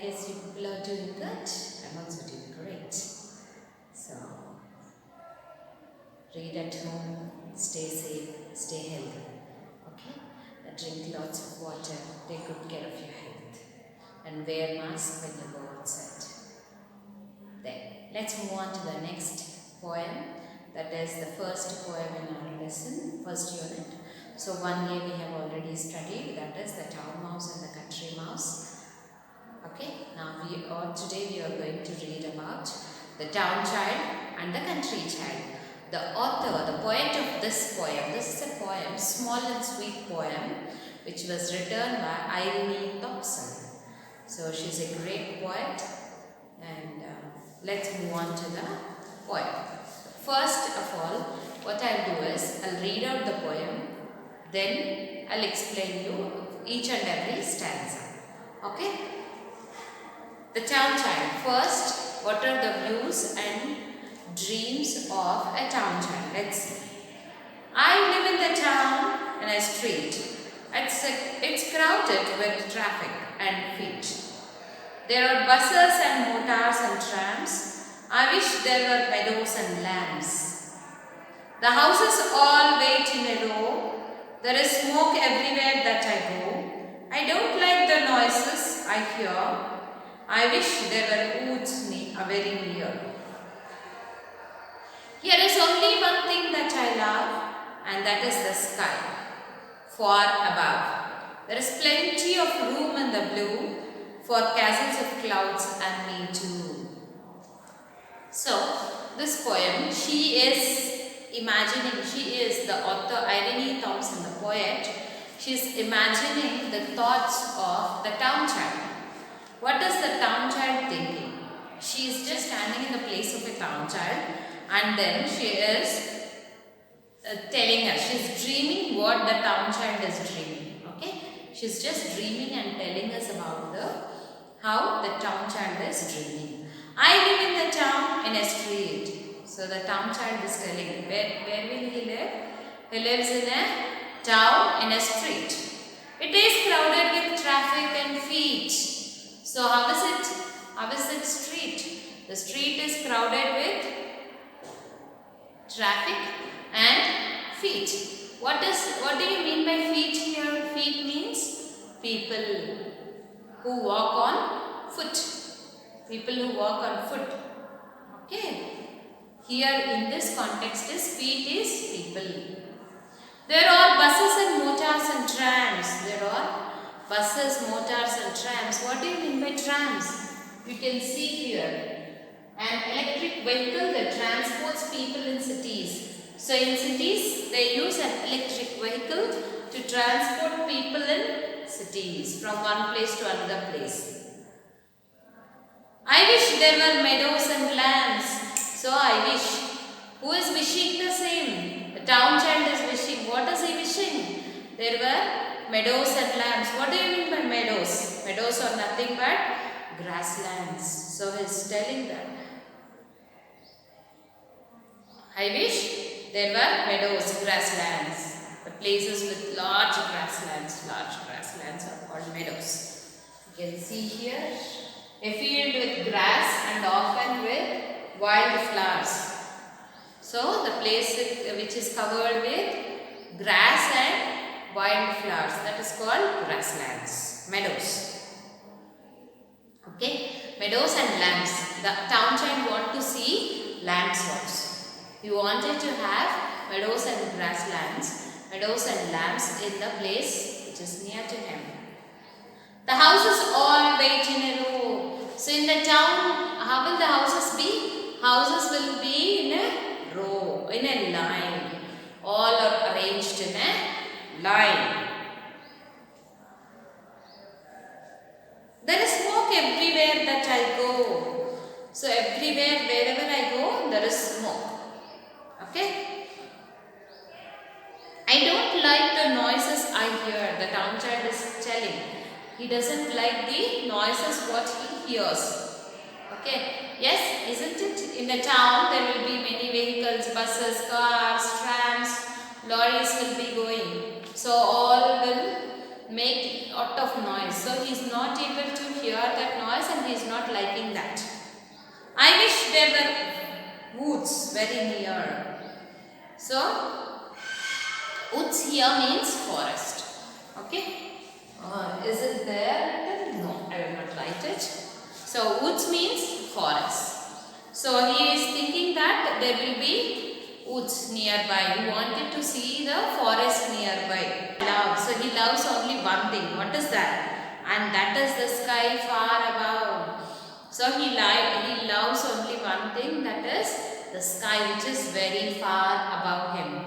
guess you people are doing good. I'm also doing great. So, read at home, stay safe, stay healthy. Okay? Drink lots of water, take good care of your health, and wear mask when you go outside. Then, let's move on to the next poem. That is the first poem in our lesson, first unit. So, one day we have already studied, that is the town mouse and the country mouse. Okay, now today we are going to read about the town child and the country child. The author, the poet of this poem, this is a poem, small and sweet poem, which was written by Irene Thompson. So she's a great poet, and let's move on to the poem. First of all, what I'll do is I'll read out the poem, then I'll explain you each and every stanza. Okay? The town child. First, what are the views and dreams of a town child? Let's see. I live in the town in a street. It's crowded with traffic and feet. There are buses and motors and trams. I wish there were meadows and lambs. The houses all wait in a row. There is smoke everywhere that I go. I don't like the noises I hear. I wish there were woods very near. Here is only one thing that I love, and that is the sky, far above. There is plenty of room in the blue for castles of clouds and me too. So, this poem, she is the author, Irene Thompson, the poet. She is imagining the thoughts of the town child. What is the town child thinking? She is just standing in the place of a town child, and then she is telling us, she is dreaming what the town child is dreaming. Okay? She is just dreaming and telling us about how the town child is dreaming. I live in the town in a street. So the town child is telling, where will he live? He lives in a town in a street. It is crowded with traffic and feet. So how is it? How is it street? The street is crowded with traffic and feet. What do you mean by feet here? Feet means people who walk on foot. People who walk on foot. Okay. Here in this context is feet is people. There are buses and motors and trams. There are buses, motors and trams. What do you mean by trams? You can see here an electric vehicle that transports people in cities. So in cities they use an electric vehicle to transport people in cities from one place to another place. I wish there were meadows and lambs. So I wish. Who is wishing the same? The town child is wishing. What is he wishing? There were meadows and lambs. What do you mean by meadows? Meadows are nothing but grasslands. So he is telling that. I wish there were meadows, grasslands. The places with large grasslands are called meadows. You can see here a field with grass and often with wild flowers. So the place which is covered with grass and wild flowers, that is called grasslands, meadows. Okay, meadows and lambs. The town child want to see lambs also. He wanted to have meadows and grasslands, meadows and lambs in the place which is near to him. The houses all wait in a row. So in the town, how will the houses be? Houses will be in a row, in a line. All are arranged in a line. There is smoke everywhere that I go. So everywhere, wherever I go, there is smoke. Okay? I don't like the noises I hear. The town child is telling. He doesn't like the noises what he hears. Okay? Yes, isn't it? In the town there will be many vehicles, buses, cars, trams, lorries will be going. So all will make lot of noise. So he is not able to hear that noise and he is not liking that. I wish there were woods very near. So woods here means forest. Okay. Is it there? No, I will not write it. So woods means forest. So he is thinking that there will be woods nearby. He wanted to see the forest nearby. So he loves only one thing. What is that? And that is the sky far above. So he loves only one thing, that is the sky which is very far above him.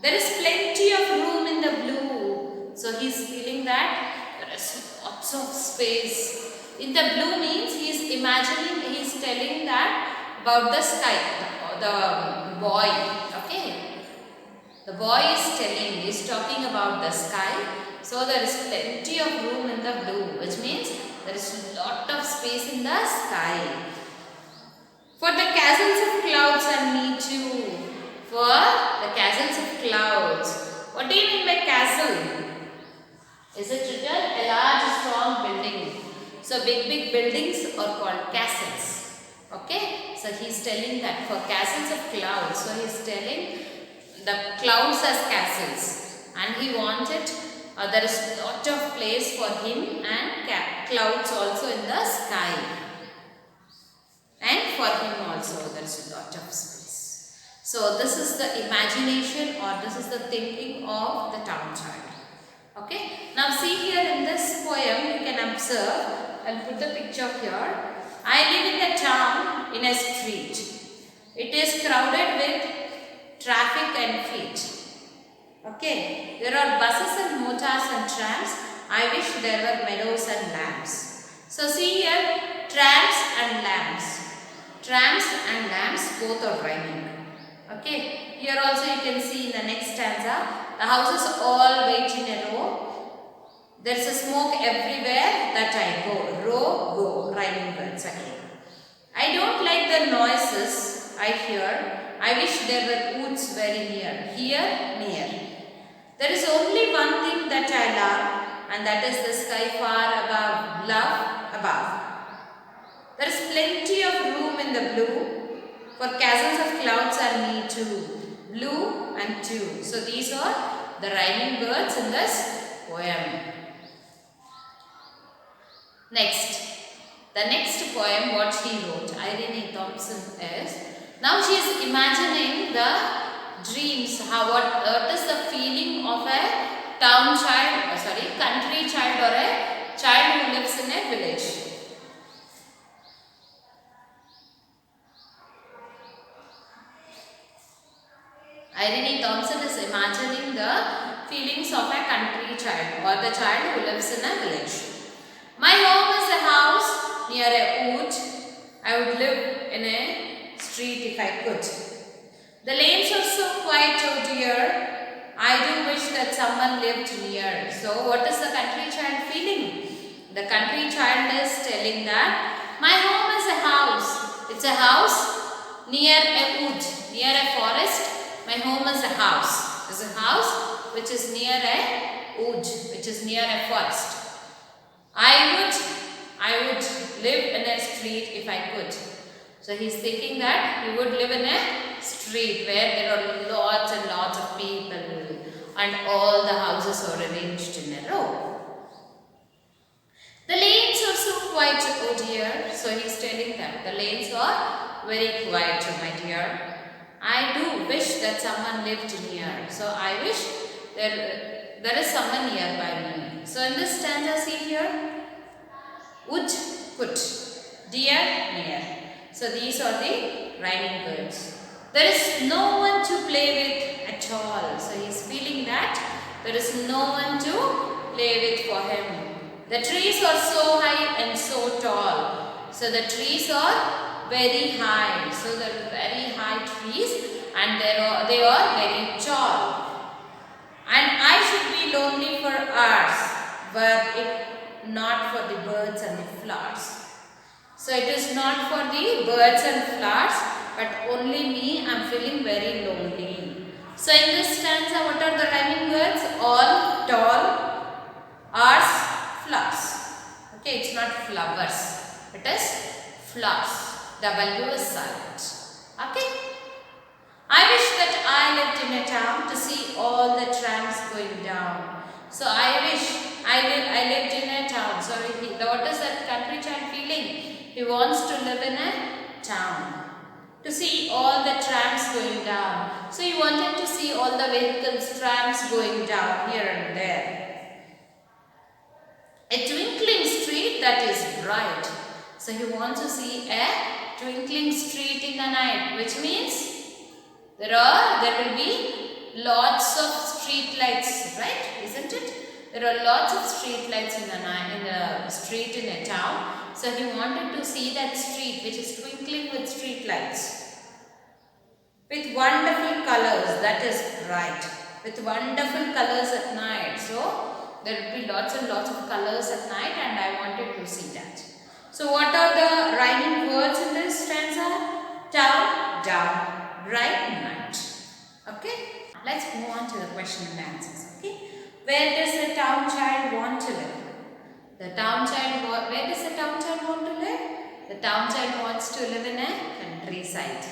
There is plenty of room in the blue. So he is feeling that there is lots of space. In the blue means he is imagining, he is telling that about the sky, the boy. Okay. The boy is telling, he is talking about the sky. So there is plenty of room in the blue, which means there is a lot of space in the sky. For the castles of clouds and me too. For the castles of clouds. What do you mean by castle? Is it written? A large strong building. So big buildings are called castles. Okay. So he is telling that for castles of clouds. So he is telling the clouds as castles. And he wanted, there is a lot of place for him and clouds also in the sky. And for him also there is a lot of space. So this is the imagination, or this is the thinking of the town child. Okay. Now see here in this poem you can observe, I'll put the picture here. I live in a town in a street. It is crowded with traffic and feet. Okay. There are buses and motors and trams. I wish there were meadows and lambs. So see here, trams and lambs. Trams and lambs both are rhyming. Okay. Here also you can see in the next stanza, the houses all wait in a row. There is a smoke everywhere that I go. Row, go. Rhyming words again. I don't like the noises I hear. I wish there were woods very near. Here, near. There is only one thing that I love, and that is the sky far above. Love above. There is plenty of room in the blue. For castles of clouds and me too. Blue and two. So these are the rhyming words in this poem. Next, the next poem what she wrote, Irene Thompson, is, now she is imagining the dreams, what is the feeling of a town child, country child, or a child who lives in a village. Irene Thompson is imagining the feelings of a country child, or the child who lives in a village. My home is a house near a wood. I would live in a street if I could. The lanes are so quiet, oh dear. I do wish that someone lived near. So what is the country child feeling? The country child is telling that my home is a house. It's a house near a wood, near a forest. My home is a house. It's a house which is near a wood, which is near a forest. I would live in a street if I could. So he is thinking that he would live in a street where there are lots and lots of people and all the houses are arranged in a row. The lanes are so quiet, oh dear. So he is telling that the lanes are very quiet, my dear. I do wish that someone lived near. So I wish there is someone nearby me. So in this stanza, see here, would, could, dear, near. So these are the rhyming words. There is no one to play with at all. So he is feeling that there is no one to play with for him. The trees are so high and so tall. So the trees are very high. So there are very high trees and they are very tall. And I should be lonely for hours, were it not for the birds and the flowers. So it is not for the birds and flowers, but only me, I am feeling very lonely. So in this stanza, what are the rhyming words? All, tall, flowers. It is flowers. W is silent. Okay. I wish that I lived in a town to see all the trams going down. So I wish I lived in a town. So what is that country child feeling? He wants to live in a town to see all the trams going down. So he wanted to see all the vehicles, trams going down here and there. A twinkling street that is bright. So he wants to see a twinkling street in the night, which means there will be lots of street lights, right? Isn't it? There are lots of street lights in the street in a town. So he wanted to see that street which is twinkling with street lights. With wonderful colors, that is bright. With wonderful colors at night. So there will be lots and lots of colors at night, and I wanted to see that. So what are the rhyming words in this stanza? Town, down, bright, night. Okay. Let's move on to the question and answers. Okay. Where does the town child want to live? Where does the town child want to live? The town child wants to live in a countryside.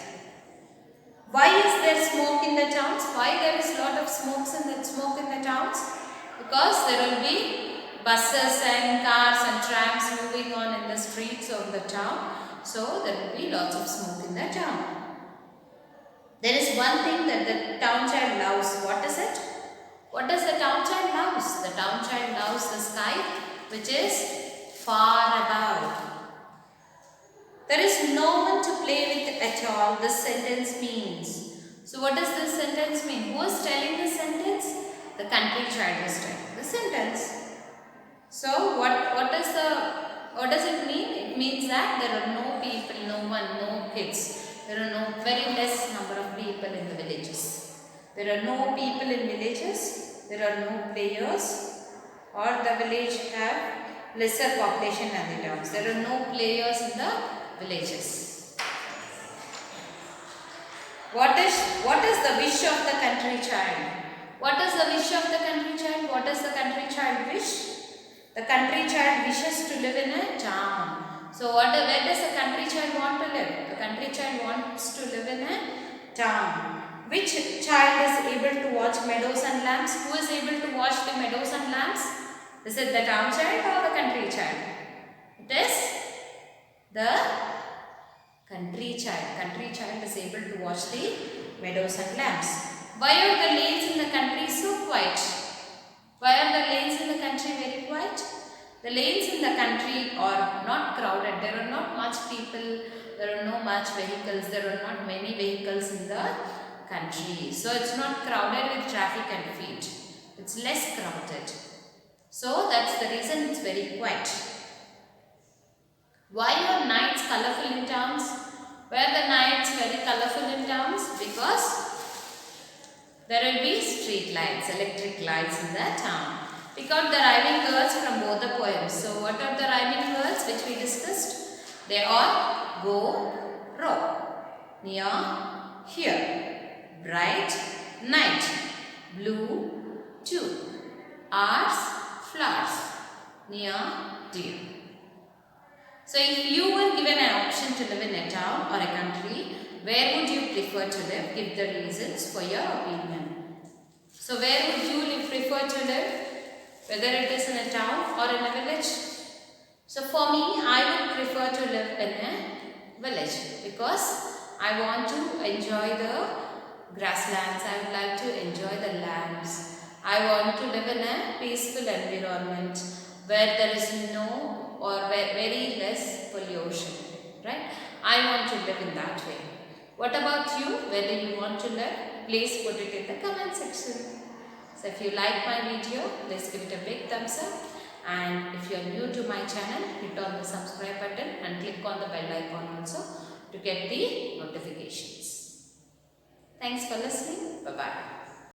Why is there smoke in the towns? Why there is lot of smoke in the towns? Because there will be buses and cars and trams moving on in the streets of the town. So there will be lots of smoke in the town. There is one thing that the town child loves. What is it? What does the town child loves? The town child loves the sky, which is far above. There is no one to play with at all, this sentence means. So what does this sentence mean? Who is telling this sentence? The country child is telling the sentence. So what does it mean? It means that there are no people, no one, no kids. There are very less number of people in the villages. There are no people in villages. There are no players, or the village have lesser population than the towns. There are no players in the villages. What is the wish of the country child? What is the wish of the country child? What does the country child wish? The country child wishes to live in a town. So where does the country child want to live? The country child wants to live in a town. Which child is able to watch meadows and lambs? Who is able to watch the meadows and lambs? Is it the town child or the country child? It is the country child. Country child is able to watch the meadows and lambs. Why are the lanes in the country so quiet? Why are the lanes in the country very quiet? The lanes in the country are not crowded. There are not much people. There are no much vehicles. There are not many vehicles in the country. So it's not crowded with traffic and feet. It's less crowded. So that's the reason it's very quiet. Why are nights colorful in towns? Why are the nights very colorful in towns? Because there will be street lights, electric lights in the town. Pick out the rhyming words from both the poems. So what are the rhyming words which we discussed? They are go, row, near, here, bright, night, blue, two, hours, flowers, near, dear. So if you were given an option to live in a town or a country, where would you prefer to live? Give the reasons for your opinion. So where would you prefer to live? Whether it is in a town or in a village? So for me, I would prefer to live in a village because I want to enjoy the grasslands. I would like to enjoy the lands. I want to live in a peaceful environment where there is no or very less pollution. Right? I want to live in that way. What about you? Where do you want to live? Please put it in the comment section. So if you like my video, please give it a big thumbs up. And if you are new to my channel, hit on the subscribe button and click on the bell icon also to get the notifications. Thanks for listening. Bye-bye.